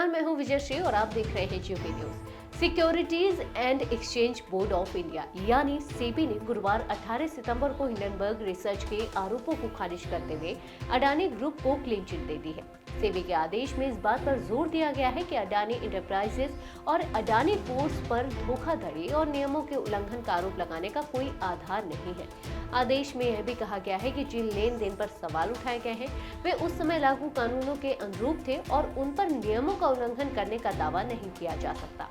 नमस्कार, मैं हूं विजयश्री और आप देख रहे हैं UP news. Securities and exchange board of India यानी सेबी ने गुरुवार 18 सितंबर को हिंडनबर्ग रिसर्च के आरोपों को खारिज करते हुए अडानी ग्रुप को क्लीन चिट दे दी है। सेबी के आदेश में इस बात पर जोर दिया गया है कि अडानी इंटरप्राइजेज और अडानी पोर्ट्स पर धोखाधड़ी और नियमों के उल्लंघन का आरोप लगाने का कोई आधार नहीं है। आदेश में यह भी कहा गया है कि जिन लेन देन पर सवाल उठाए गए हैं वे उस समय लागू कानूनों के अनुरूप थे और उन पर नियमों का उल्लंघन करने का दावा नहीं किया जा सकता।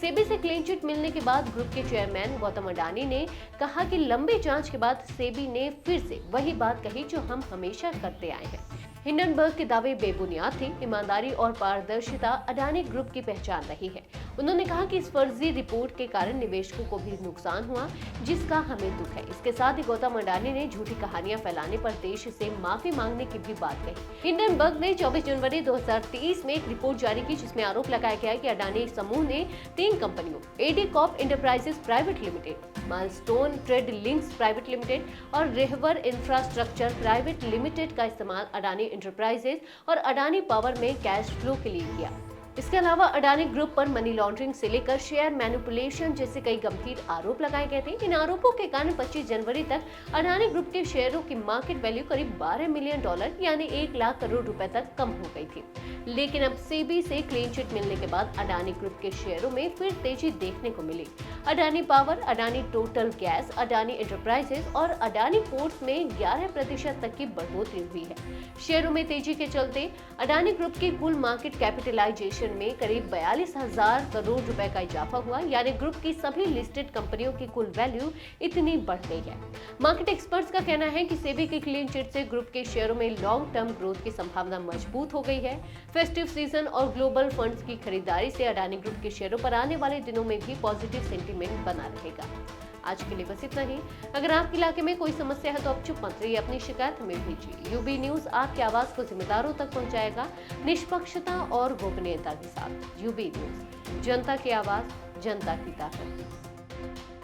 सेबी से क्लीन चिट मिलने के बाद ग्रुप के चेयरमैन गौतम अडानी ने कहा कि लंबी जांच के बाद सेबी ने फिर से वही बात कही जो हम हमेशा करते आए हैं। हिंडनबर्ग के दावे बेबुनियाद थे। ईमानदारी और पारदर्शिता अडानी ग्रुप की पहचान रही है। उन्होंने कहा कि इस फर्जी रिपोर्ट के कारण निवेशकों को भी नुकसान हुआ, जिसका हमें दुख है। इसके साथ ही गौतम अडानी ने झूठी कहानियां फैलाने पर देश से माफी मांगने की भी बात कही। हिंडनबर्ग ने 24 जनवरी 2023 में एक रिपोर्ट जारी की जिसमें आरोप लगाया गया कि अडानी समूह ने 3 कंपनियों AD corp enterprises private limited, milestone trade links private limited और रेहवर इंफ्रास्ट्रक्चर प्राइवेट लिमिटेड का इस्तेमाल अडानी इंटरप्राइजेज और अडानी पावर में कैश फ्लो के लिए किया। इसके अलावा अडानी ग्रुप पर मनी लॉन्ड्रिंग से लेकर शेयर मैनिपुलेशन जैसे कई गंभीर आरोप लगाए गए थे। इन आरोपों के कारण 25 जनवरी तक अडानी ग्रुप के शेयरों की मार्केट वैल्यू करीब $12 मिलियन यानी 1 लाख करोड़ रुपए तक कम हो गई थी। लेकिन अब सेबी से क्लीन चिट मिलने के बाद अडानी ग्रुप के शेयरों में फिर तेजी देखने को मिली। Adani Power, Adani Total Gas, Adani Enterprises और अडानी पोर्ट्स में 11% तक की बढ़ोतरी हुई है। शेयरों में तेजी के चलते अडानी ग्रुप की कुल मार्केट कैपिटलाइजेशन में करीब 42,000 करोड़ रुपए का इजाफा हुआ, यानी ग्रुप की सभी लिस्टेड कंपनियों की कुल वैल्यू इतनी बढ़ गई है। मार्केट एक्सपर्ट्स का कहना है कि सेबी की क्लीन चिट से ग्रुप के शेयरों में लॉन्ग टर्म ग्रोथ की संभावना मजबूत हो गई है। फेस्टिव सीजन और ग्लोबल फंड्स की खरीदारी से अडानी ग्रुप के शेयरों पर आने वाले दिनों में भी पॉजिटिव सेंटीमेंट बना रहेगा। आज के लिए बस इतना ही। अगर आपके इलाके में कोई समस्या है तो आप चुप मत रहिए, अपनी शिकायत हमें भेजिए। यूबी न्यूज आपकी आवाज को जिम्मेदारों तक पहुंचाएगा, निष्पक्षता और गोपनीयता के साथ। यूबी न्यूज, जनता की आवाज, जनता की ताकत।